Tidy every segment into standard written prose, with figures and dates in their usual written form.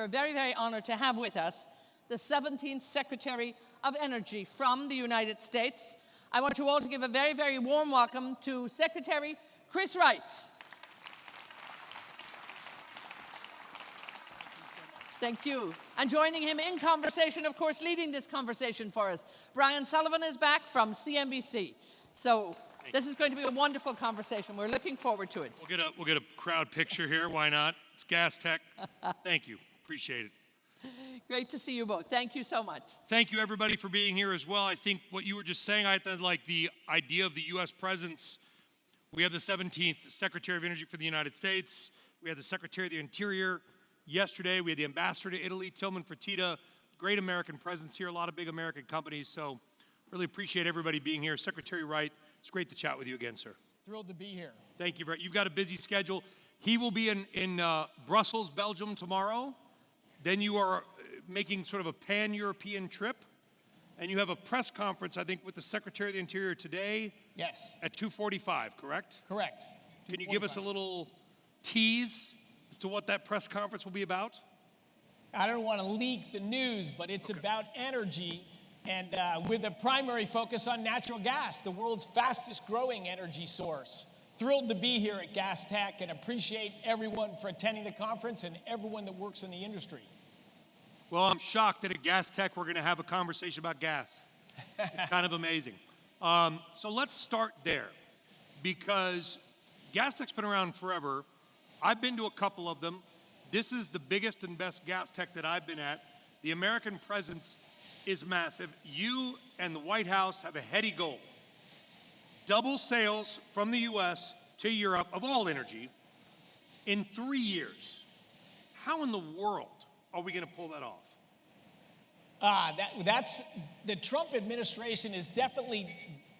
we're very, very honored to have with us the 17th Secretary of Energy from the United States. I want you all to give a very, very warm welcome to Secretary Chris Wright. Thank you. And joining him in conversation, of course, leading this conversation for us, Brian Sullivan is back from CNBC. So this is going to be a wonderful conversation. We're looking forward to it. We'll get a crowd picture here. Why not? It's GasTech. Thank you. Appreciate it. Great to see you both. Thank you so much. Thank you, everybody, for being here as well. I think what you were just saying, I thought, like the idea of the U.S. presence. We have the 17th Secretary of Energy for the United States. We had the Secretary of the Interior yesterday. We had the Ambassador to Italy, Tillman Fertitta. Great American presence here, a lot of big American companies. So really appreciate everybody being here. Secretary Wright, it's great to chat with you again, sir. Thrilled to be here. Thank you, Wright. You've got a busy schedule. He will be in Brussels, Belgium tomorrow. Then you are making sort of a pan-European trip. And you have a press conference, I think, with the Secretary of the Interior today. Yes. At 2:45, correct? Correct. Can you give us a little tease as to what that press conference will be about? I don't want to leak the news, but it's about energy and with a primary focus on natural gas, the world's fastest growing energy source. Thrilled to be here at GasTech and appreciate everyone for attending the conference and everyone that works in the industry. Well, I'm shocked that at GasTech we're going to have a conversation about gas. It's kind of amazing. So let's start there, because GasTech's been around forever. I've been to a couple of them. This is the biggest and best GasTech that I've been at. The American presence is massive. You and the White House have a heady goal. Double sales from the U.S. to Europe of all energy in 3 years. How in the world are we going to pull that off? That's the Trump administration has definitely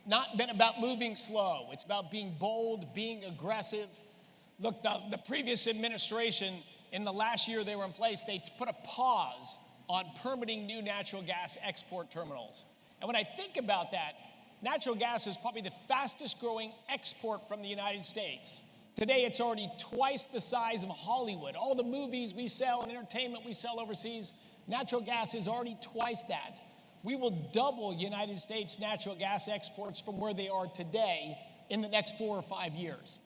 not been about moving slow. It's about being bold, being aggressive. Look, the previous administration, in the last year they were in place, they put a pause on permitting new natural gas export terminals. And when I think about that, natural gas is probably the fastest growing export from the United States. Today, it's already twice the size of Hollywood. All the movies we sell and entertainment we sell overseas, natural gas is already twice that. We will double United States natural gas exports from where they are today in the next 4 or 5 years.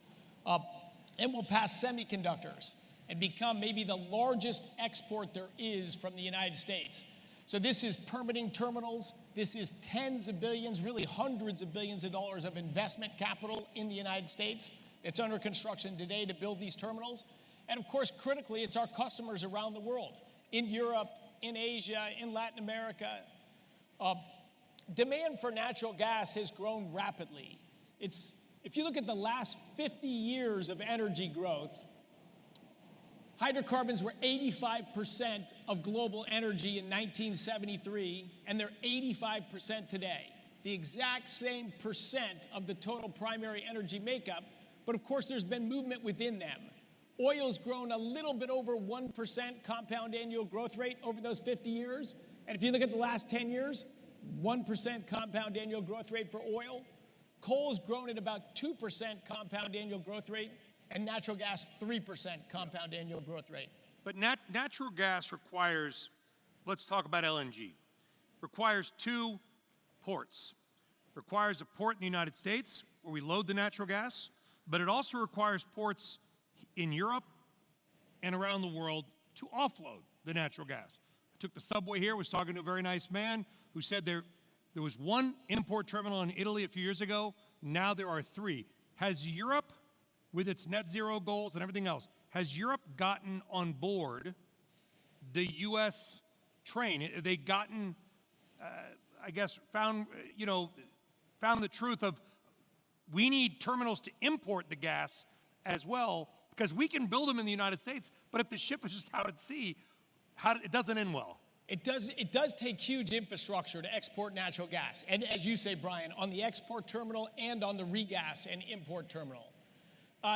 And we'll pass semiconductors and become maybe the largest export there is from the United States. So this is permitting terminals. This is tens of billions, really hundreds of billions of dollars of investment capital in the United States. It's under construction today to build these terminals. And of course, critically, it's our customers around the world, in Europe, in Asia, in Latin America. Demand for natural gas has grown rapidly. If you look at the last 50 years of energy growth, hydrocarbons were 85% of global energy in 1973, and they're 85% today. The exact same percent of the total primary energy makeup, but of course there's been movement within them. Oil's grown a little bit over 1% compound annual growth rate over those 50 years. And if you look at the last 10 years, 1% compound annual growth rate for oil. Coal's grown at about 2% compound annual growth rate, and natural gas 3% compound annual growth rate. But natural gas requires, let's talk about LNG, requires 2 ports. Requires a port in the United States where we load the natural gas, but it also requires ports in Europe and around the world to offload the natural gas. I took the subway here, was talking to a very nice man who said there was 1 import terminal in Italy a few years ago. Now there are 3. Has Europe, with its net zero goals and everything else, has Europe gotten on board the U.S. train? Have they gotten, found the truth of we need terminals to import the gas as well, because we can build them in the United States, but if the ship is just out at sea, it doesn't end well. It does take huge infrastructure to export natural gas. And as you say, Brian, on the export terminal and on the regas and import terminal.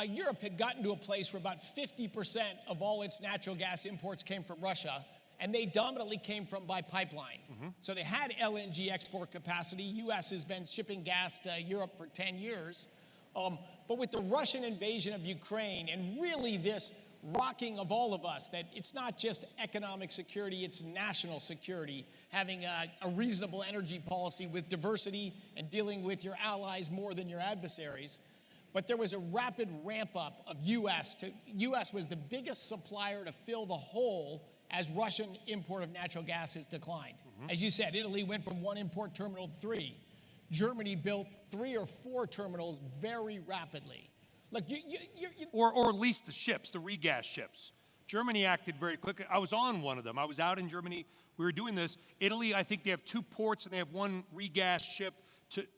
Europe had gotten to a place where about 50% of all its natural gas imports came from Russia, and they dominantly came from by pipeline. So they had LNG export capacity. U.S. has been shipping gas to Europe for 10 years. But with the Russian invasion of Ukraine and really this rocking of all of us that it's not just economic security, it's national security, having a reasonable energy policy with diversity and dealing with your allies more than your adversaries. But there was a rapid ramp up of U.S. U.S. was the biggest supplier to fill the hole as Russian import of natural gas has declined. As you said, Italy went from 1 import terminal to 3. Germany built 3 or 4 terminals very rapidly. Look, or at least the ships, the regas ships. Germany acted very quickly. I was on one of them. I was out in Germany. We were doing this. Italy, I think they have 2 ports and they have 1 regas ship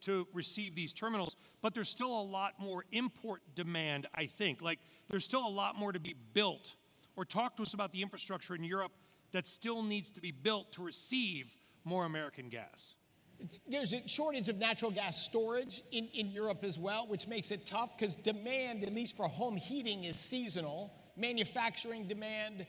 to receive these terminals. But there's still a lot more import demand, I think. Like, there's still a lot more to be built. Or talk to us about the infrastructure in Europe that still needs to be built to receive more American gas. There's a shortage of natural gas storage in Europe as well, which makes it tough because demand, at least for home heating, is seasonal. Manufacturing demand,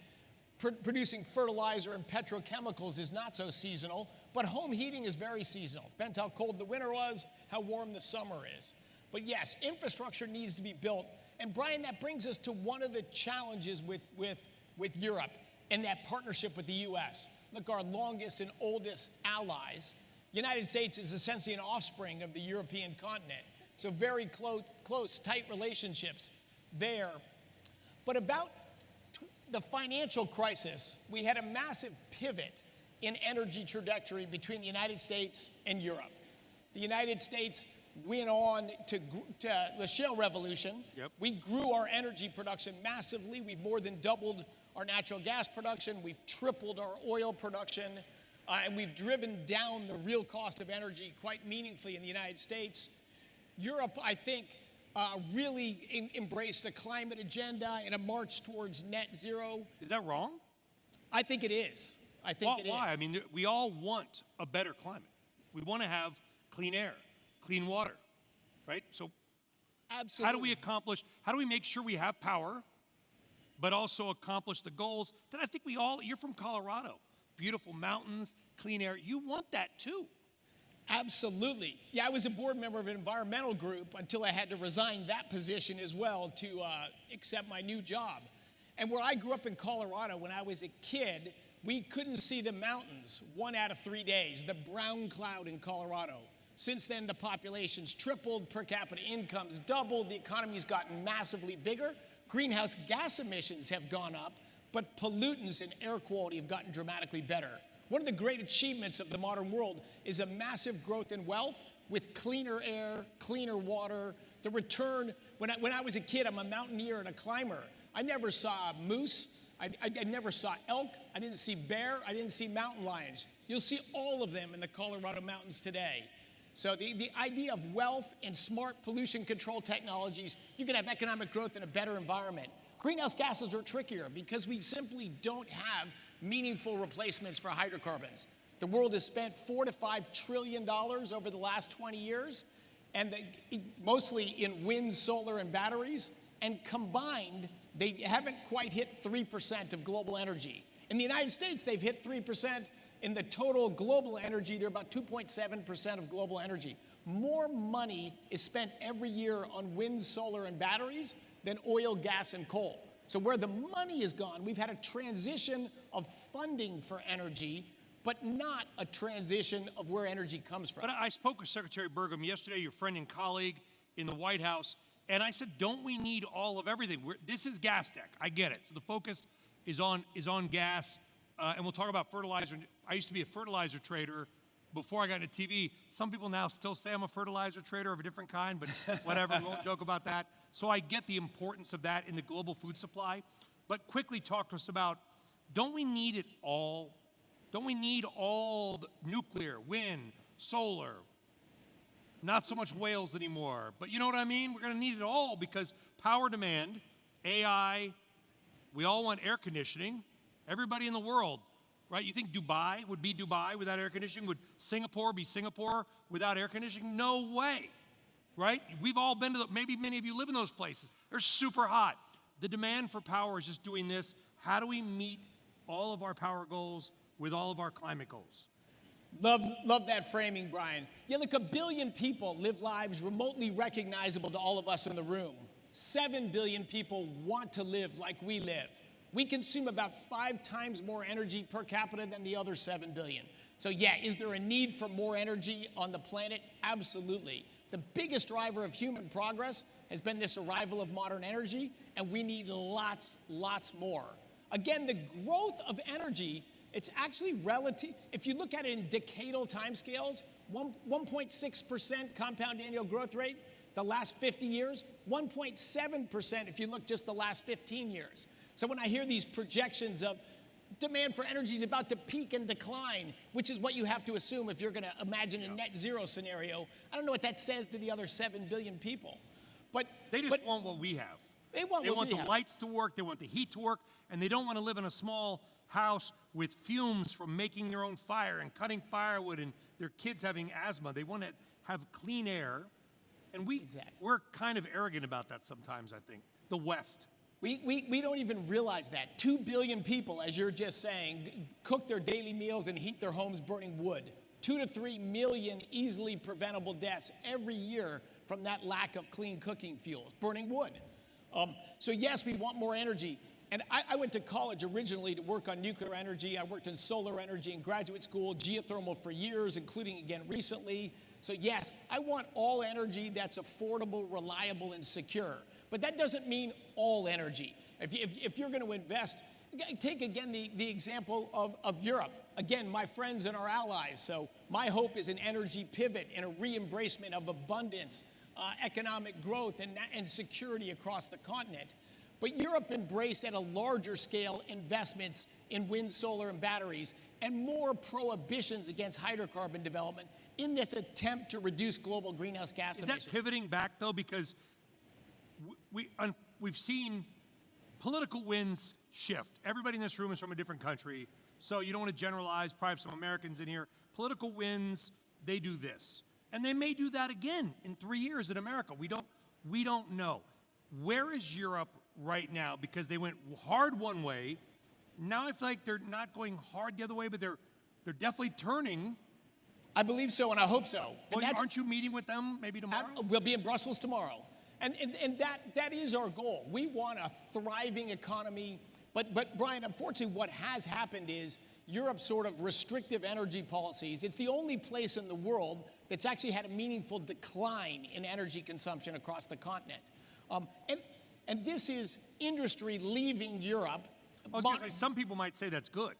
producing fertilizer and petrochemicals is not so seasonal, but home heating is very seasonal. Depends how cold the winter was, how warm the summer is. But yes, infrastructure needs to be built. And Brian, that brings us to one of the challenges with Europe and that partnership with the U.S. Look, our longest and oldest allies. The United States is essentially an offspring of the European continent. So very close, tight relationships there. But about the financial crisis, we had a massive pivot in energy trajectory between the United States and Europe. The United States went on to the shale revolution. Yep. We grew our energy production massively. We've more than doubled our natural gas production. We've tripled our oil production. And we've driven down the real cost of energy quite meaningfully in the United States. Europe, I think, really embraced a climate agenda and a march towards net zero. Is that wrong? I think it is. I think it is. Why? I mean, we all want a better climate. We want to have clean air, clean water, right? So Absolutely. How do we make sure we have power, but also accomplish the goals that I think you're from Colorado. Beautiful mountains, clean air. You want that too. Absolutely. Yeah, I was a board member of an environmental group until I had to resign that position as well to accept my new job. And where I grew up in Colorado, when I was a kid, we couldn't see the mountains 1 out of 3 days, the brown cloud in Colorado. Since then, the population's tripled, per capita income's doubled, the economy's gotten massively bigger, greenhouse gas emissions have gone up, but pollutants and air quality have gotten dramatically better. One of the great achievements of the modern world is a massive growth in wealth with cleaner air, cleaner water. The return, when I was a kid, I'm a mountaineer and a climber. I never saw moose, I never saw elk, I didn't see bear, I didn't see mountain lions. You'll see all of them in the Colorado mountains today. So the idea of wealth and smart pollution control technologies, you can have economic growth in a better environment. Greenhouse gases are trickier because we simply don't have meaningful replacements for hydrocarbons. The world has spent $4 to $5 trillion over the last 20 years, and mostly in wind, solar, and batteries, and combined, they haven't quite hit 3% of global energy. In the United States, they've hit 3%. In the total global energy, they're about 2.7% of global energy. More money is spent every year on wind, solar, and batteries than oil, gas, and coal. So where the money is gone, we've had a transition of funding for energy, but not a transition of where energy comes from. But I spoke with Secretary Burgum yesterday, your friend and colleague in the White House, and I said, don't we need all of everything? This is GasTech. I get it. So the focus is on gas, and we'll talk about fertilizer. I used to be a fertilizer trader before I got into TV. Some people now still say I'm a fertilizer trader of a different kind, but whatever, we won't joke about that. So I get the importance of that in the global food supply. But quickly talk to us about, don't we need it all? Don't we need all the nuclear, wind, solar, not so much whales anymore, but you know what I mean? We're gonna need it all because power demand, AI, we all want air conditioning. Everybody in the world, right? You think Dubai would be Dubai without air conditioning? Would Singapore be Singapore without air conditioning? No way, right? We've all been to maybe many of you live in those places. They're super hot. The demand for power is just doing this. How do we meet all of our power goals with all of our climate goals? Love that framing, Brian. Yeah, look, 1 billion people live lives remotely recognizable to all of us in the room. 7 billion people want to live like we live. We consume about 5 times more energy per capita than the other 7 billion. So yeah, is there a need for more energy on the planet? Absolutely. The biggest driver of human progress has been this arrival of modern energy, and we need lots more. Again, the growth of energy, it's actually relative. If you look at it in decadal timescales, 1.6% compound annual growth rate the last 50 years, 1.7% if you look just the last 15 years. So when I hear these projections of demand for energy is about to peak and decline, which is what you have to assume if you're going to imagine a net zero scenario, I don't know what that says to the other 7 billion people. But they just want what we have. They want the lights to work, they want the heat to work, and they don't want to live in a small house with fumes from making their own fire and cutting firewood and their kids having asthma. They want to have clean air. And we're kind of arrogant about that sometimes, I think. The West. We don't even realize that. 2 billion people, as you're just saying, cook their daily meals and heat their homes burning wood. 2 to 3 million easily preventable deaths every year from that lack of clean cooking fuels, burning wood. So yes, we want more energy. And I went to college originally to work on nuclear energy. I worked in solar energy in graduate school, geothermal for years, including again recently. So yes, I want all energy that's affordable, reliable, and secure. But that doesn't mean all energy. If you're going to invest, take again the example of Europe. Again, my friends and our allies. So my hope is an energy pivot and a re-embracement of abundance, economic growth, and security across the continent. But Europe embraced at a larger scale investments in wind, solar, and batteries, and more prohibitions against hydrocarbon development in this attempt to reduce global greenhouse gas emissions. Is that pivoting back, though? Because we've seen political winds shift. Everybody in this room is from a different country, so you don't want to generalize. Probably have some Americans in here. Political winds, they do this. And they may do that again in 3 years in America. We don't know. Where is Europe right now? Because they went hard one way. Now I feel like they're not going hard the other way, but they're definitely turning. I believe so, and I hope so. Well, aren't you meeting with them maybe tomorrow? We'll be in Brussels tomorrow. And that is our goal. We want a thriving economy. But Brian, unfortunately, what has happened is Europe's sort of restrictive energy policies. It's the only place in the world that's actually had a meaningful decline in energy consumption across the continent. And this is industry leaving Europe. I was going to say, some people might say that's good.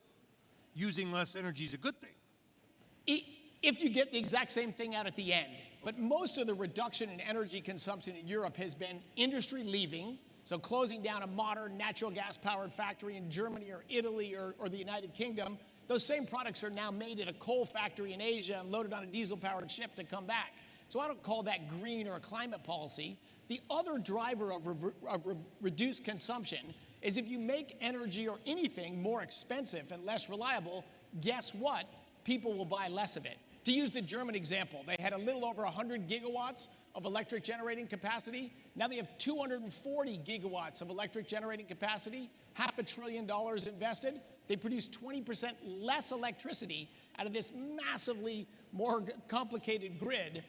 Using less energy is a good thing. If you get the exact same thing out at the end. But most of the reduction in energy consumption in Europe has been industry leaving, so closing down a modern natural gas-powered factory in Germany or Italy or the United Kingdom. Those same products are now made at a coal factory in Asia and loaded on a diesel-powered ship to come back. So I don't call that green or a climate policy. The other driver of reduced consumption is if you make energy or anything more expensive and less reliable, guess what? People will buy less of it. To use the German example, they had a little over 100 gigawatts of electric generating capacity. Now they have 240 gigawatts of electric generating capacity, $500 billion invested. They produce 20% less electricity out of this massively more complicated grid.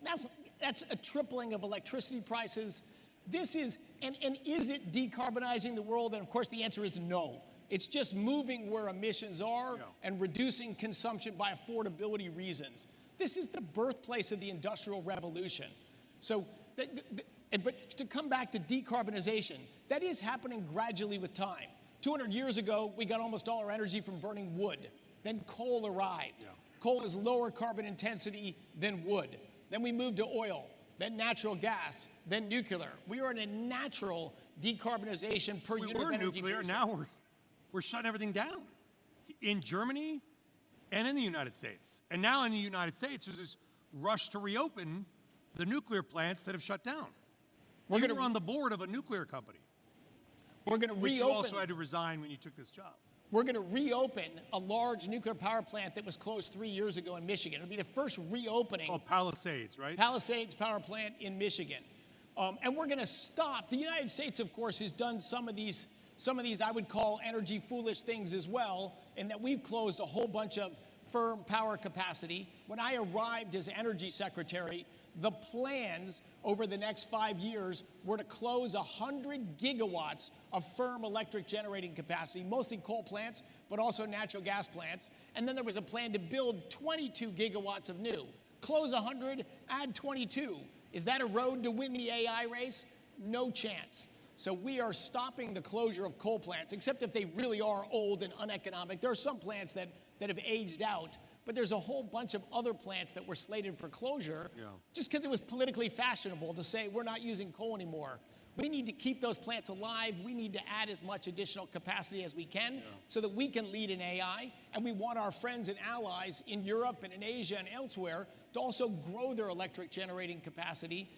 That's a tripling of electricity prices. This is, and is it decarbonizing the world? And of course the answer is no. It's just moving where emissions are and reducing consumption by affordability reasons. This is the birthplace of the Industrial Revolution. So, but to come back to decarbonization, that is happening gradually with time. 200 years ago, we got almost all our energy from burning wood. Then coal arrived. Yeah. Coal is lower carbon intensity than wood. Then we moved to oil, then natural gas, then nuclear. We are in a natural decarbonization per unit of energy. We were nuclear, now we're shutting everything down in Germany and in the United States. And now in the United States, there's this rush to reopen the nuclear plants that have shut down. You were on the board of a nuclear company. We're going to reopen. Which you also had to resign when you took this job. We're going to reopen a large nuclear power plant that was closed 3 years ago in Michigan. It'll be the first reopening. Oh, Palisades, right? Palisades power plant in Michigan. And we're going to stop. The United States, of course, has done some of these I would call energy foolish things as well, in that we've closed a whole bunch of firm power capacity. When I arrived as energy secretary, The plans over the next 5 years were to close 100 gigawatts of firm electric generating capacity, mostly coal plants, but also natural gas plants. And then there was a plan to build 22 gigawatts of new. Close 100, add 22. Is that a road to win the AI race? No chance. So we are stopping the closure of coal plants, except if they really are old and uneconomic. There are some plants that have aged out, but there's a whole bunch of other plants that were slated for closure just because it was politically fashionable to say we're not using coal anymore. We need to keep those plants alive. We need to add as much additional capacity as we can so that we can lead in AI. And we want our friends and allies in Europe and in Asia and elsewhere to also grow their electric generating capacity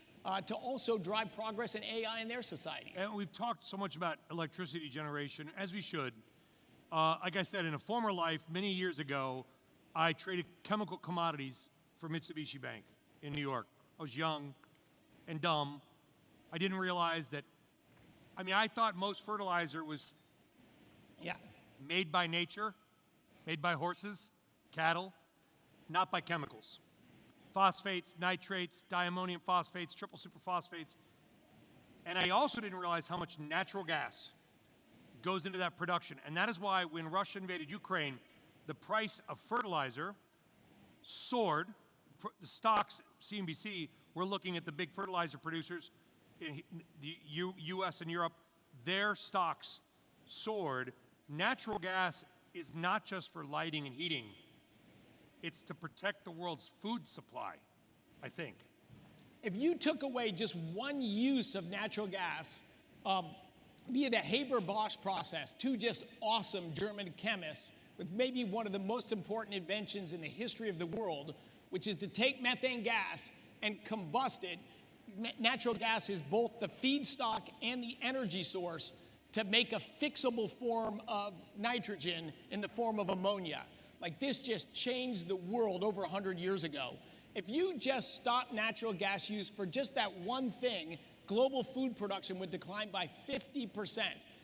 to also drive progress in AI in their societies. And we've talked so much about electricity generation, as we should. Like I said, in a former life, many years ago, I traded chemical commodities for Mitsubishi Bank in New York. I was young and dumb. I didn't realize that, I thought most fertilizer was made by nature, made by horses, cattle, not by chemicals. Phosphates, nitrates, diammonium phosphates, triple superphosphates. And I also didn't realize how much natural gas goes into that production. And that is why when Russia invaded Ukraine, the price of fertilizer soared. The stocks, CNBC, we're looking at the big fertilizer producers in the US and Europe, their stocks soared. Natural gas is not just for lighting and heating. It's to protect the world's food supply, I think. If you took away just one use of natural gas via the Haber-Bosch process, two just awesome German chemists with maybe one of the most important inventions in the history of the world, which is to take methane gas and combust it. Natural gas is both the feedstock and the energy source to make a fixable form of nitrogen in the form of ammonia. Like, this just changed the world over 100 years ago. If you just stop natural gas use for just that one thing, global food production would decline by 50%.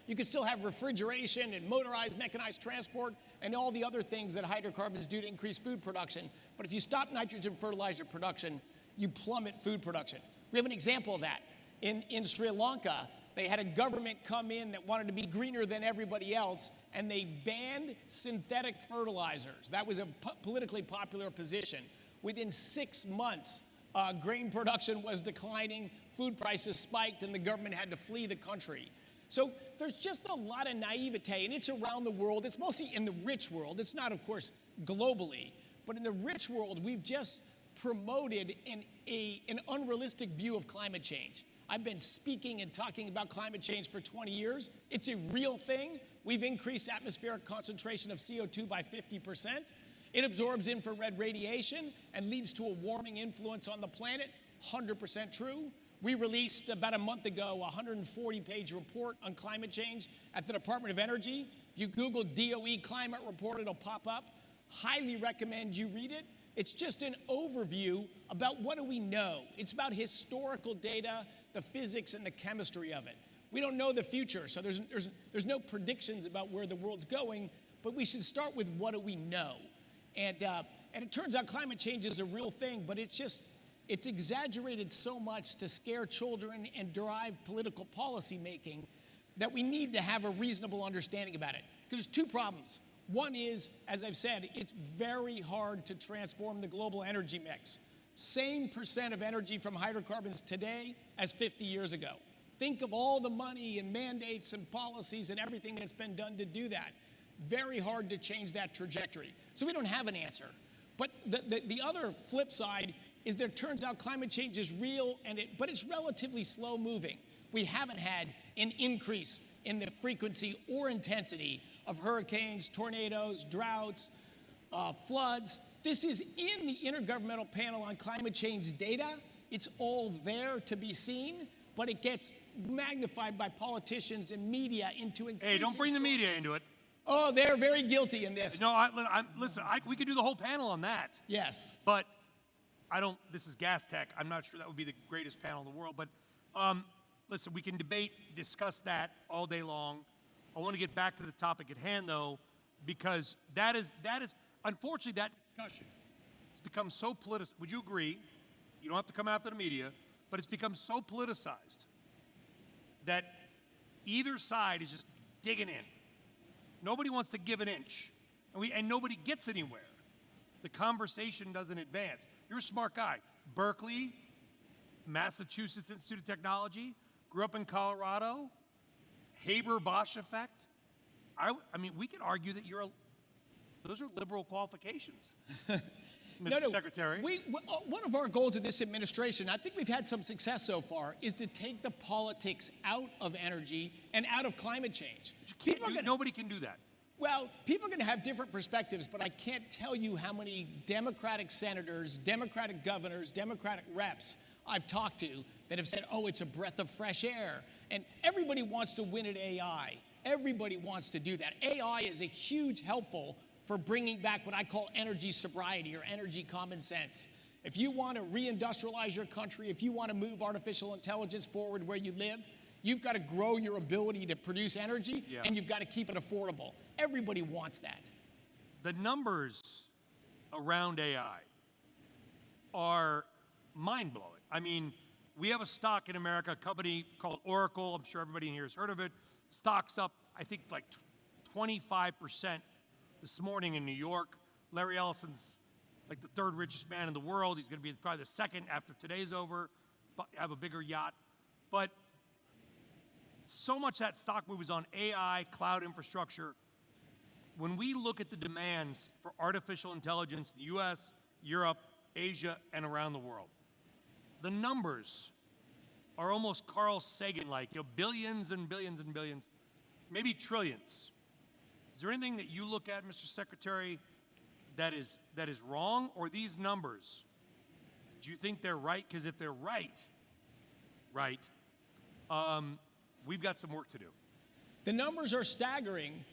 You could still have refrigeration and motorized, mechanized transport and all the other things that hydrocarbons do to increase food production. But if you stop nitrogen fertilizer production, you plummet food production. We have an example of that. In Sri Lanka, they had a government come in that wanted to be greener than everybody else, and they banned synthetic fertilizers. That was a politically popular position. Within 6 months, grain production was declining, food prices spiked, and the government had to flee the country. So there's just a lot of naivete, and it's around the world. It's mostly in the rich world. It's not, of course, globally. But in the rich world, we've just promoted an unrealistic view of climate change. I've been speaking and talking about climate change for 20 years. It's a real thing. We've increased atmospheric concentration of CO2 by 50%. It absorbs infrared radiation and leads to a warming influence on the planet. 100% true. We released about a month ago a 140-page report on climate change at the Department of Energy. If you Google DOE climate report, it'll pop up. Highly recommend you read it. It's just an overview about what do we know. It's about historical data, the physics and the chemistry of it. We don't know the future, so there's no predictions about where the world's going, but we should start with what do we know. And it turns out climate change is a real thing, but it's exaggerated so much to scare children and drive political policy making that we need to have a reasonable understanding about it. Because there's two problems. One is, as I've said, it's very hard to transform the global energy mix. Same percent of energy from hydrocarbons today as 50 years ago. Think of all the money and mandates and policies and everything that's been done to do that. Very hard to change that trajectory. So we don't have an answer. But the other flip side is that it turns out climate change is real, but it's relatively slow moving. We haven't had an increase in the frequency or intensity of hurricanes, tornadoes, droughts, floods. This is in the Intergovernmental Panel on Climate Change data. It's all there to be seen, but it gets magnified by politicians and media into increasing. Hey, don't bring the media into it. Oh, they're very guilty in this. No, listen, we could do the whole panel on that. Yes. But this is GasTech. I'm not sure that would be the greatest panel in the world. But listen, we can discuss that all day long. I want to get back to the topic at hand, though, because that is unfortunately, that discussion has become so political. Would you agree You don't have to come after the media, but it's become so politicized that either side is just digging in. Nobody wants to give an inch, and nobody gets anywhere. The conversation doesn't advance. You're a smart guy. Berkeley, Massachusetts Institute of Technology, grew up in Colorado, Haber-Bosch effect. I mean, we could argue that those are liberal qualifications, Mr. Secretary. One of our goals of this administration, I think we've had some success so far, is to take the politics out of energy and out of climate change. Nobody can do that. Well, people are going to have different perspectives, but I can't tell you how many Democratic senators, Democratic governors, Democratic reps I've talked to that have said, oh, it's a breath of fresh air. And everybody wants to win at AI. Everybody wants to do that. AI is a huge helpful for bringing back what I call energy sobriety or energy common sense. If you want to reindustrialize your country, if you want to move artificial intelligence forward where you live, you've got to grow your ability to produce energy, and you've got to keep it affordable. Everybody wants that. The numbers around AI are mind-blowing. I mean, we have a stock in America, a company called Oracle. I'm sure everybody in here has heard of it. Stock's up, I think, like 25% this morning in New York. Larry Ellison's like the third richest man in the world. He's going to be probably the second after today's over, but have a bigger yacht. But so much that stock move is on AI, cloud infrastructure. When we look at the demands for artificial intelligence in the US, Europe, Asia, and around the world, the numbers are almost Carl Sagan-like, billions and billions and billions, maybe trillions. Is there anything that you look at, Mr. Secretary, that is wrong, or these numbers, do you think they're right? Because if they're right, we've got some work to do. The numbers are staggering,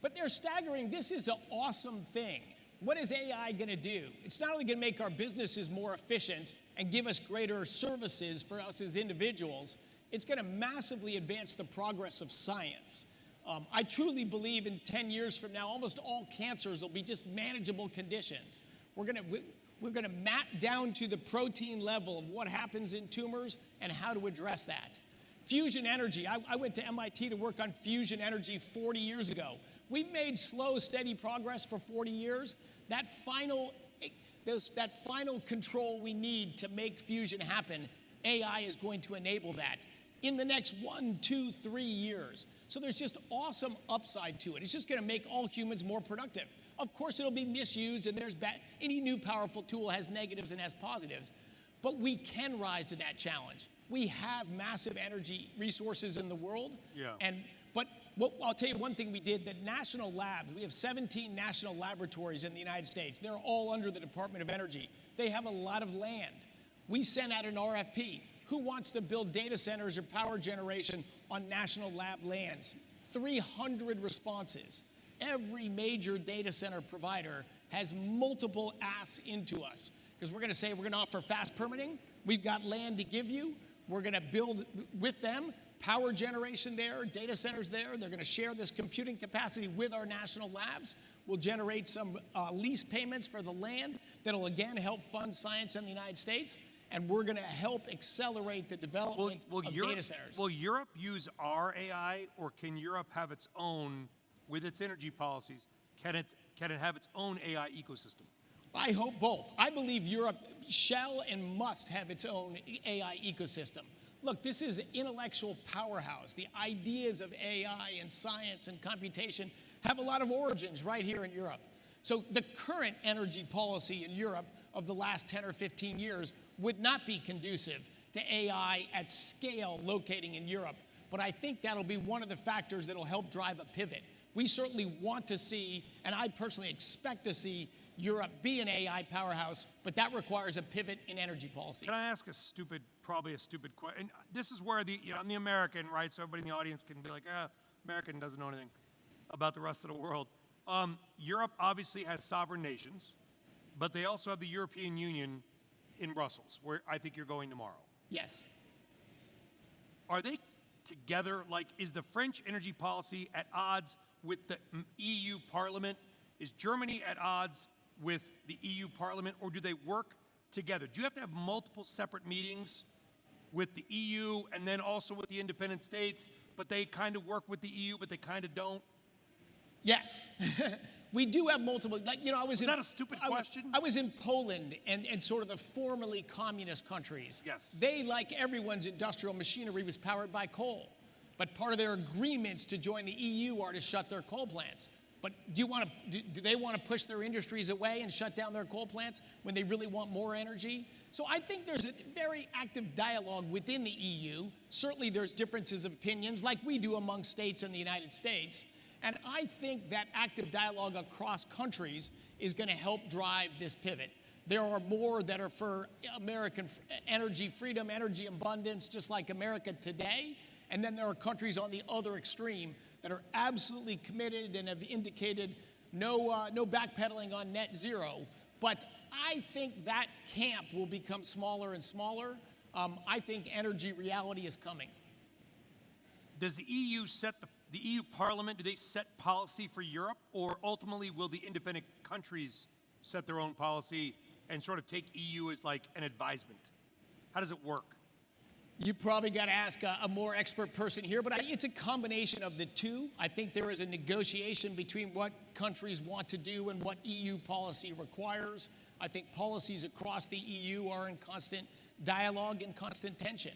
but they're staggering. This is an awesome thing. What is AI going to do? It's not only going to make our businesses more efficient and give us greater services for us as individuals, it's going to massively advance the progress of science. I truly believe in 10 years from now, almost all cancers will be just manageable conditions. We're going to map down to the protein level of what happens in tumors and how to address that. Fusion energy. I went to MIT to work on fusion energy 40 years ago. We've made slow, steady progress for 40 years. That final control we need to make fusion happen, AI is going to enable that in the next 1, 2, 3 years. So there's just awesome upside to it. It's just going to make all humans more productive. Of course, it'll be misused, and any new powerful tool has negatives and has positives. But we can rise to that challenge. We have massive energy resources in the world. But I'll tell you one thing we did, that national labs, we have 17 national laboratories in the United States. They're all under the Department of Energy. They have a lot of land. We sent out an RFP. Who wants to build data centers or power generation on national lab lands? 300 responses. Every major data center provider has multiple asks into us, because we're going to say we're going to offer fast permitting. We've got land to give you. We're going to build with them power generation there, data centers there. They're going to share this computing capacity with our national labs. We'll generate some lease payments for the land that'll again help fund science in the United States. And we're going to help accelerate the development of data centers. Will Europe use our AI, or can Europe have its own, with its energy policies, can it have its own AI ecosystem? I hope both. I believe Europe shall and must have its own AI ecosystem. Look, this is an intellectual powerhouse. The ideas of AI and science and computation have a lot of origins right here in Europe. So the current energy policy in Europe of the last 10 or 15 years would not be conducive to AI at scale locating in Europe. But I think that'll be one of the factors that'll help drive a pivot. We certainly want to see, and I personally expect to see, Europe be an AI powerhouse, but that requires a pivot in energy policy. Can I ask probably a stupid question? This is where I'm the American, right? So everybody in the audience can be like, American doesn't know anything about the rest of the world. Europe obviously has sovereign nations, but they also have the European Union in Brussels, where I think you're going tomorrow. Yes. Are they together? Like, is the French energy policy at odds with the EU Parliament? Is Germany at odds with the EU Parliament, or do they work together? Do you have to have multiple separate meetings with the EU and then also with the independent states, but they kind of work with the EU, but they kind of don't? Yes. We do have multiple, Is that a stupid question? I was in Poland and sort of the formerly communist countries. Yes. They, like everyone's industrial machinery, was powered by coal. But part of their agreements to join the EU are to shut their coal plants. But do they want to push their industries away and shut down their coal plants when they really want more energy? So I think there's a very active dialogue within the EU. Certainly there's differences of opinions like we do among states in the United States. And I think that active dialogue across countries is going to help drive this pivot. There are more that are for American energy freedom, energy abundance, just like America today. And then there are countries on the other extreme that are absolutely committed and have indicated no backpedaling on net zero. But I think that camp will become smaller and smaller. I think energy reality is coming. Does the EU the EU Parliament, do they set policy for Europe, or ultimately will the independent countries set their own policy and sort of take EU as like an advisement? How does it work? You probably got to ask a more expert person here, but it's a combination of the two. I think there is a negotiation between what countries want to do and what EU policy requires. I think policies across the EU are in constant dialogue and constant tension.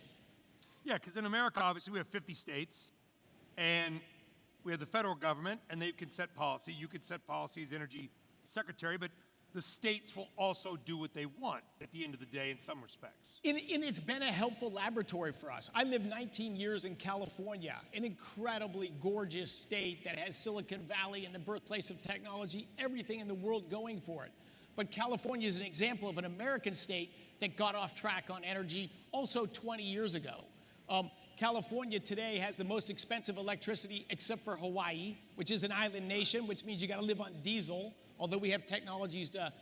Yeah, because in America, obviously, we have 50 states, and we have the federal government, and they can set policy. You can set policy as energy secretary, but the states will also do what they want at the end of the day in some respects. And it's been a helpful laboratory for us. I lived 19 years in California, an incredibly gorgeous state that has Silicon Valley and the birthplace of technology, everything in the world going for it. But California is an example of an American state that got off track on energy also 20 years ago. California today has the most expensive electricity except for Hawaii, which is an island nation, which means you got to live on diesel, although we have technologies to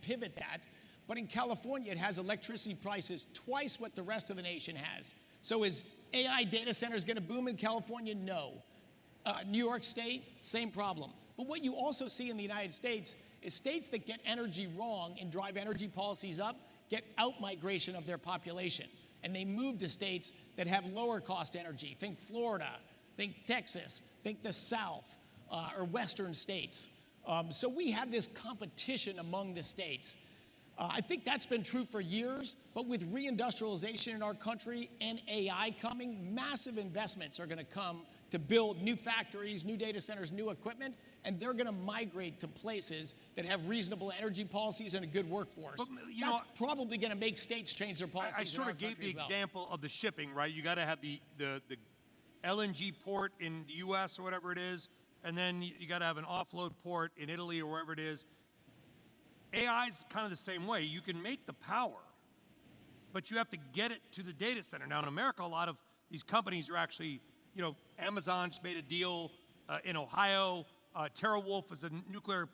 pivot that. But in California, it has electricity prices twice what the rest of the nation has. So is AI data centers going to boom in California? No. New York State, same problem. But what you also see in the United States is states that get energy wrong and drive energy policies up get out-migration of their population. And they move to states that have lower cost energy. Think Florida, think Texas, think the South, or Western states. So we have this competition among the states. I think that's been true for years, but with reindustrialization in our country and AI coming, massive investments are going to come to build new factories, new data centers, new equipment, and they're going to migrate to places that have reasonable energy policies and a good workforce. But, that's probably going to make states change their policies. I sort of gave the example of the shipping, right? You got to have the LNG port in the U.S. or whatever it is, and then you got to have an offload port in Italy or wherever it is. AI is kind of the same way. You can make the power, but you have to get it to the data center. Now, in America, a lot of these companies are actually, Amazon just made a deal in Ohio. TeraWulf is a nuclear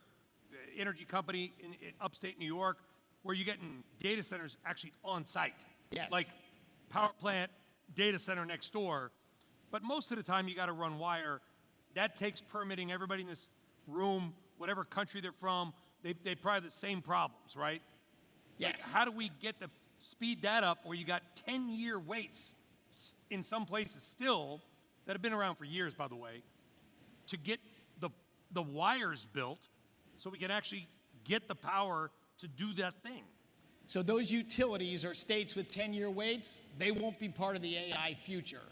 energy company in upstate New York, where you're getting data centers actually on site. Yes. Like power plant, data center next door. But most of the time, you got to run wire. That takes permitting. Everybody in this room, whatever country they're from, they probably have the same problems, right? Yes. Like, how do we speed that up where you got 10-year waits in some places still, that have been around for years, by the way, to get the wires built so we can actually get the power to do that thing? So those utilities or states with 10-year waits, they won't be part of the AI future.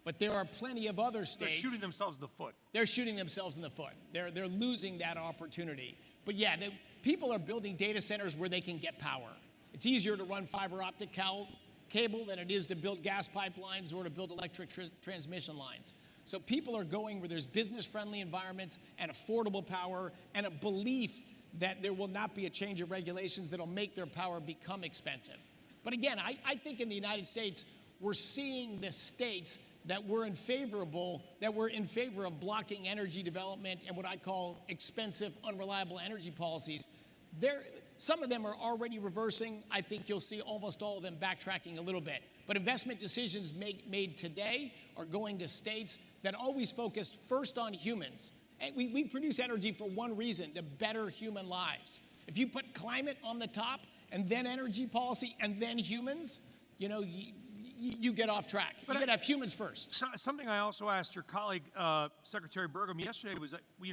But there are plenty of other states. They're shooting themselves in the foot. They're shooting themselves in the foot. They're losing that opportunity. But yeah, people are building data centers where they can get power. It's easier to run fiber optic cable than it is to build gas pipelines or to build electric transmission lines. So people are going where there's business-friendly environments and affordable power and a belief that there will not be a change of regulations that'll make their power become expensive. But again, I think in the United States, we're seeing the states that were in favor of blocking energy development and what I call expensive, unreliable energy policies. Some of them are already reversing. I think you'll see almost all of them backtracking a little bit. But investment decisions made today are going to states that always focused first on humans. And we produce energy for one reason, to better human lives. If you put climate on the top and then energy policy, and then humans, you get off track. But You got to have humans first. Something I also asked your colleague, Secretary Burgum, yesterday was that, we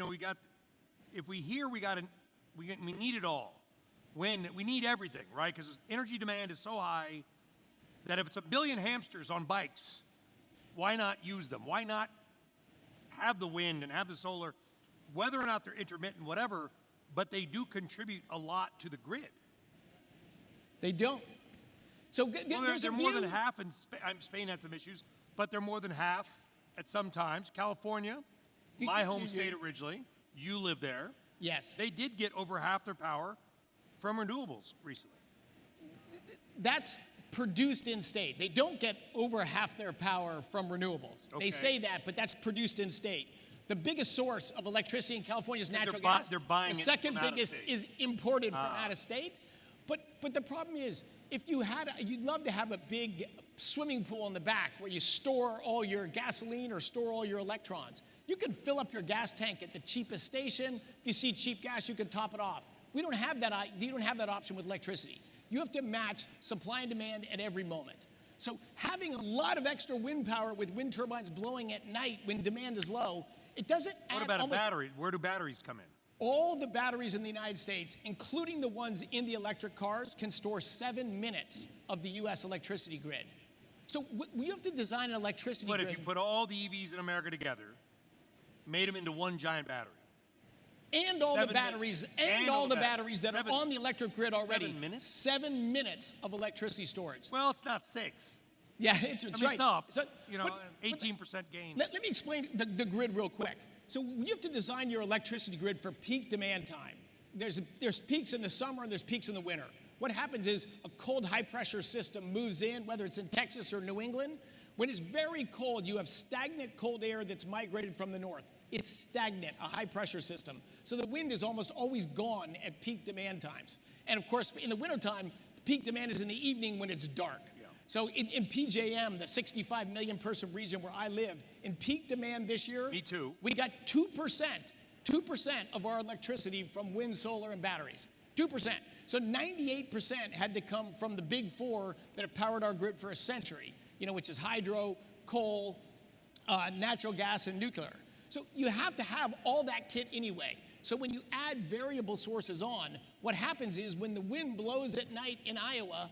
need it all. We need everything, right? Because energy demand is so high that if it's 1 billion hamsters on bikes, why not use them? Why not have the wind and have the solar, whether or not they're intermittent, whatever, but they do contribute a lot to the grid. They don't. So They're more than half, and Spain had some issues, but they're more than half at some times. California, my home state originally, you live there. Yes. They did get over half their power from renewables recently. That's produced in state. They don't get over half their power from renewables. Okay. They say that, but that's produced in state. The biggest source of electricity in California is natural gas. They're buying the it second from out of biggest state. is imported from out of state. But the problem is, if you'd love to have a big swimming pool in the back where you store all your gasoline or store all your electrons. You can fill up your gas tank at the cheapest station. If you see cheap gas, you can top it off. We don't have that. You don't have that option with electricity. You have to match supply and demand at every moment. So having a lot of extra wind power with wind turbines blowing at night when demand is low, it doesn't add. What about a battery? Where do batteries come in? All the batteries in the United States, including the ones in the electric cars, can store 7 minutes of the U.S. electricity grid. So we have to design an electricity grid. But if you put all the EVs in America together, made them into one giant battery, and all the batteries, that are on the electric grid already. 7 minutes? 7 minutes of electricity storage. well, it's not 6. Yeah, it's right. It's up. So, 18% gain. Let me explain the grid real quick. So you have to design your electricity grid for peak demand time. There's peaks in the summer and there's peaks in the winter. What happens is a cold high-pressure system moves in, whether it's in Texas or New England. When it's very cold, you have stagnant cold air that's migrated from the north. It's stagnant, a high-pressure system. So the wind is almost always gone at peak demand times. And of course, in the wintertime, the peak demand is in the evening when it's dark. Yeah. So in PJM, the 65 million person region where I live, in peak demand this year, Me too. we got 2% of our electricity from wind, solar, and batteries. 2%. So 98% had to come from the big four that have powered our grid for a century, which is hydro, coal, natural gas, and nuclear. So you have to have all that kit anyway. So when you add variable sources on, what happens is when the wind blows at night in Iowa,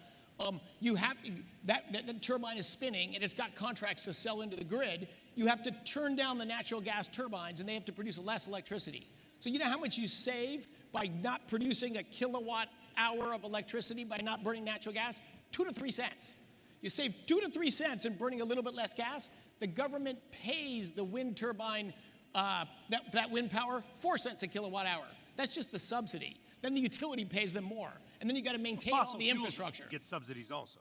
you have that turbine is spinning and it's got contracts to sell into the grid. You have to turn down the natural gas turbines and they have to produce less electricity. So you know how much you save by not producing a kilowatt hour of electricity by not burning natural gas? 2 to 3 cents. You save 2 to 3 cents in burning a little bit less gas. The government pays the wind turbine, that wind power, 4 cents a kilowatt hour. That's just the subsidy. Then the utility pays them more. And then you got to maintain all the infrastructure. Get subsidies also.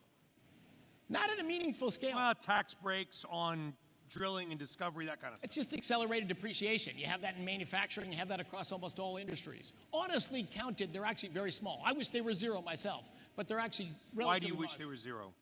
Not at a meaningful scale. Tax breaks on drilling and discovery, that kind of stuff. It's just accelerated depreciation. You have that in manufacturing. You have that across almost all industries. Honestly counted, they're actually very small. I wish they were zero myself, but they're actually relatively Why do you wish modest. they were zero?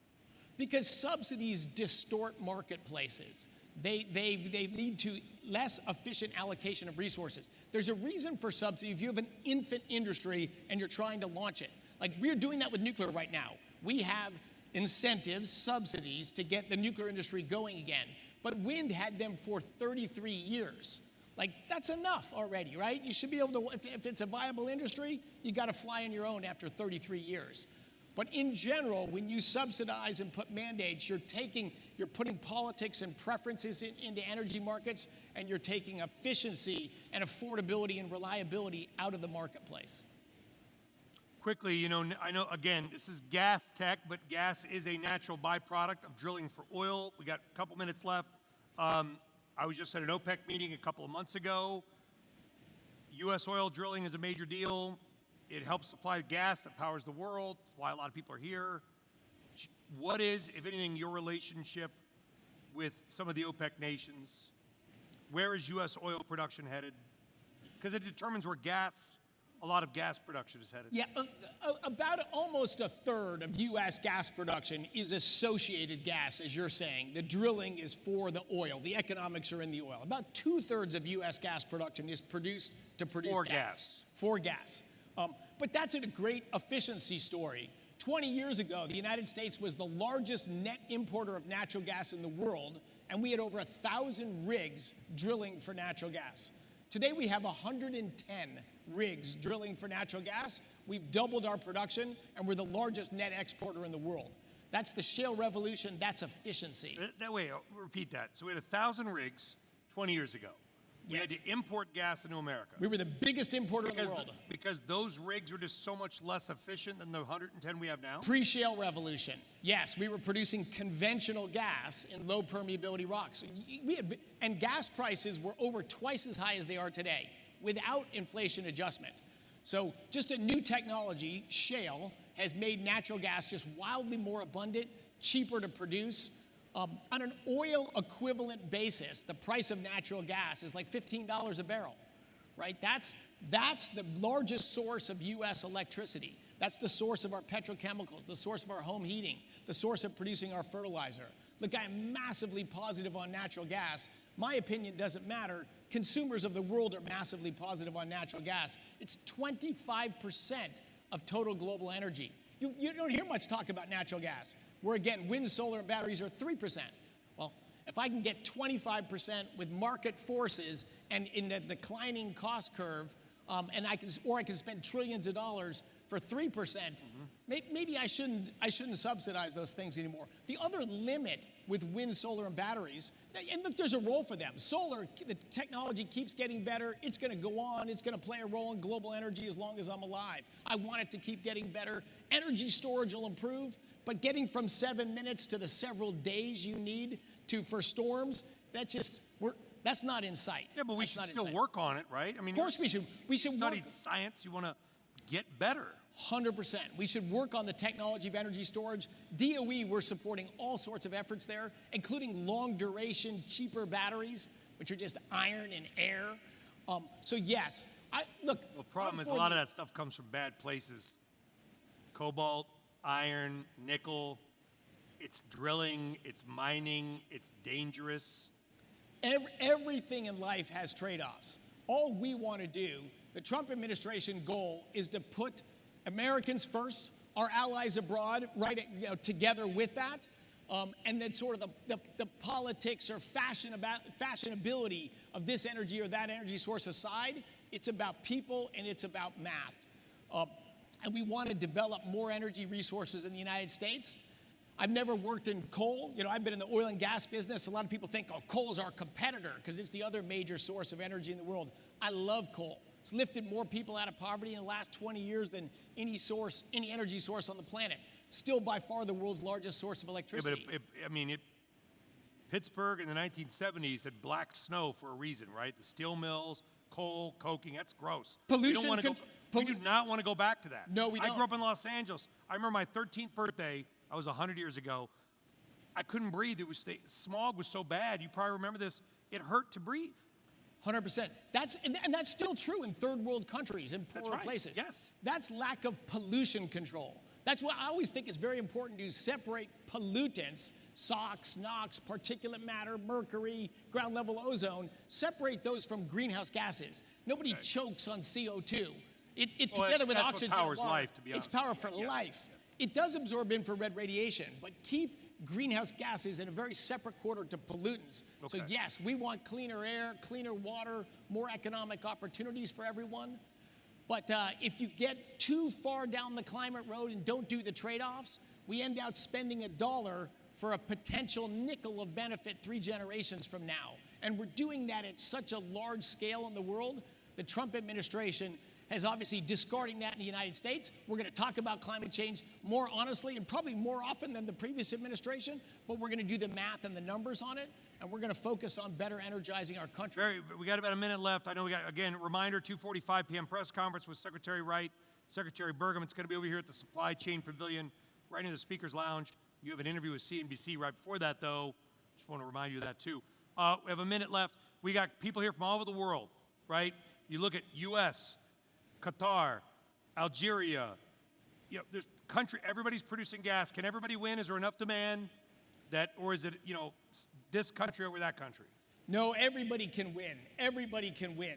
Because subsidies distort marketplaces. They lead to less efficient allocation of resources. There's a reason for subsidy if you have an infant industry and you're trying to launch it. Like we're doing that with nuclear right now. We have incentives, subsidies to get the nuclear industry going again. But wind had them for 33 years. Like that's enough already, right? You should be able to, if it's a viable industry, you got to fly on your own after 33 years. But in general, when you subsidize and put mandates, you're putting politics and preferences into energy markets, and you're taking efficiency and affordability and reliability out of the marketplace. Quickly, I know, again, this is GasTech, but gas is a natural byproduct of drilling for oil. We got a couple minutes left. I was just at an OPEC meeting a couple of months ago. U.S. oil drilling is a major deal. It helps supply gas that powers the world. That's why a lot of people are here. What is, if anything, your relationship with some of the OPEC nations? Where is U.S. oil production headed? Because it determines where a lot of gas production is headed. Yeah, about almost a third of U.S. gas production is associated gas, as you're saying. The drilling is for the oil. The economics are in the oil. About 2/3 of U.S. gas production is produced to produce For gas. For gas. But that's a great efficiency story. 20 years ago, the United States was the largest net importer of natural gas in the world, and we had over 1,000 rigs drilling for natural gas. Today, we have 110 rigs drilling for natural gas. We've doubled our production, and we're the largest net exporter in the world. That's the shale revolution. That's efficiency. That way, I'll repeat that. So we had 1,000 rigs 20 years ago. We had to import gas into America. We were the biggest importer in the world. Because those rigs were just so much less efficient than the 110 we have now? Pre-shale revolution. Yes, we were producing conventional gas in low permeability rocks. And gas prices were over twice as high as they are today without inflation adjustment. So just a new technology, shale, has made natural gas just wildly more abundant, cheaper to produce. On an oil equivalent basis, the price of natural gas is like $15 a barrel, right? That's the largest source of US electricity. That's the source of our petrochemicals, the source of our home heating, the source of producing our fertilizer. Look, I'm massively positive on natural gas. My opinion doesn't matter. Consumers of the world are massively positive on natural gas. It's 25% of total global energy. You don't hear much talk about natural gas, where again, wind, solar, and batteries are 3%. Well, if I can get 25% with market forces and in a declining cost curve, and I can spend trillions of dollars for 3%, maybe I shouldn't subsidize those things anymore. The other limit with wind, solar, and batteries, and look, there's a role for them. Solar, the technology keeps getting better. It's going to go on. It's going to play a role in global energy as long as I'm alive. I want it to keep getting better. Energy storage will improve, but getting from 7 minutes to the several days you need for storms, that's not in sight. Yeah, but we should still work on it, right? I mean, of course we should. We should study science. You want to get better. 100%. We should work on the technology of energy storage. DOE, we're supporting all sorts of efforts there, including long duration, cheaper batteries, which are just iron and air. So yes, look. The problem is a lot of that stuff comes from bad places. Cobalt, iron, nickel. It's drilling, it's mining, it's dangerous. Everything in life has trade-offs. All we want to do, the Trump administration goal is to put Americans first, our allies abroad, together with that, and then sort of the politics or fashionability of this energy or that energy source aside. It's about people and it's about math. And we want to develop more energy resources in the United States. I've never worked in coal. I've been in the oil and gas business. A lot of people think, coal is our competitor because it's the other major source of energy in the world. I love coal. It's lifted more people out of poverty in the last 20 years than any energy source on the planet. Still by far the world's largest source of electricity. Yeah, but Pittsburgh in the 1970s had black snow for a reason, right? The steel mills, coal, coking, that's gross. Pollution. We do not want to go back to that. No, we don't. I grew up in Los Angeles. I remember my 13th birthday. I was 100 years ago. I couldn't breathe. Smog was so bad. You probably remember this. It hurt to breathe. 100%. That's still true in third world countries and poorer places. Yes. That's lack of pollution control. That's why I always think it's very important to separate pollutants, SOx, NOx, particulate matter, mercury, ground level ozone, separate those from greenhouse gases. Nobody chokes on CO2. Together with oxygen, what powers life, to be honest. It's power for life. Yes. It does absorb infrared radiation, but keep greenhouse gases in a very separate quarter to pollutants. Okay. So yes, we want cleaner air, cleaner water, more economic opportunities for everyone. But if you get too far down the climate road and don't do the trade-offs, we end up spending $1 for a potential nickel of benefit 3 generations from now. And we're doing that at such a large scale in the world. The Trump administration is obviously discarding that in the United States. We're going to talk about climate change more honestly and probably more often than the previous administration, but we're going to do the math and the numbers on it, and we're going to focus on better energizing our country. We got about a minute left. I know we got, again, reminder, 2:45 p.m. press conference with Secretary Wright, Secretary Burgum. It's going to be over here at the Supply Chain Pavilion, right in the Speaker's Lounge. You have an interview with CNBC right before that, though. Just want to remind you of that, too. We have a minute left. We got people here from all over the world, right? You look at U.S., Qatar, Algeria, there's everybody's producing gas. Can everybody win? Is there enough demand or is it, this country over that country? No, everybody can win. Everybody can win.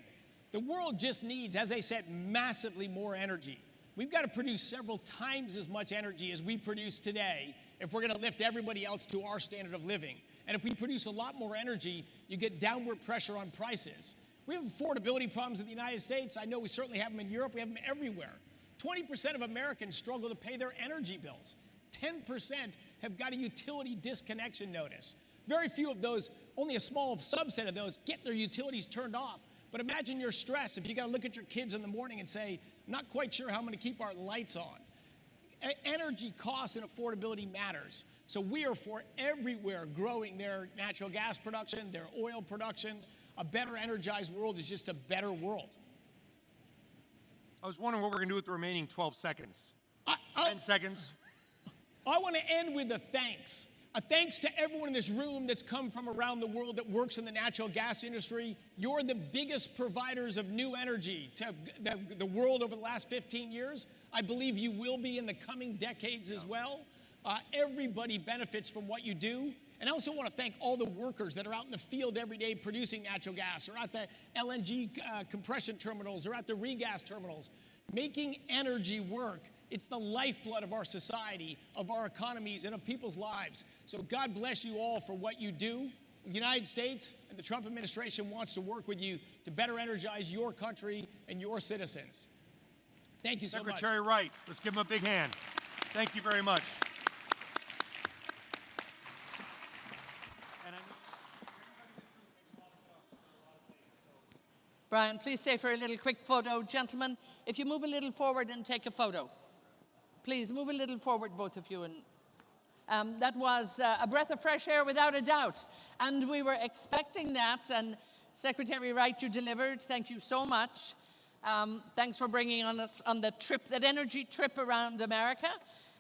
The world just needs, as I said, massively more energy. We've got to produce several times as much energy as we produce today if we're going to lift everybody else to our standard of living. And if we produce a lot more energy, you get downward pressure on prices. We have affordability problems in the United States. I know we certainly have them in Europe. We have them everywhere. 20% of Americans struggle to pay their energy bills. 10% have got a utility disconnection notice. Very few of those, only a small subset of those, get their utilities turned off. But imagine your stress if you got to look at your kids in the morning and say, I'm not quite sure how I'm going to keep our lights on. Energy costs and affordability matters. So we are for everywhere growing their natural gas production, their oil production. A better energized world is just a better world. I was wondering what we're going to do with the remaining 12 seconds. 10 seconds. I want to end with a thanks. A thanks to everyone in this room that's come from around the world that works in the natural gas industry. You're the biggest providers of new energy to the world over the last 15 years. I believe you will be in the coming decades as well. Everybody benefits from what you do. And I also want to thank all the workers that are out in the field every day producing natural gas, or at the LNG compression terminals, or at the regas terminals, making energy work. It's the lifeblood of our society, of our economies, and of people's lives. So God bless you all for what you do. The United States and the Trump administration wants to work with you to better energize your country and your citizens. Thank you so much. Secretary Wright, let's give him a big hand. Thank you very much. Brian, please stay for a little quick photo. Gentlemen, if you move a little forward and take a photo. Please move a little forward, both of you. And that was a breath of fresh air, without a doubt. And we were expecting that. And Secretary Wright, you delivered. Thank you so much. Thanks for bringing us on the trip, that energy trip around America,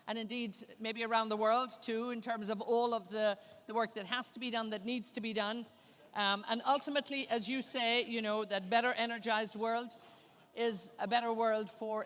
and indeed maybe around the world too, in terms of all of the work that has to be done, that needs to be done. And ultimately, as you say, you know, that better energized world is a better world for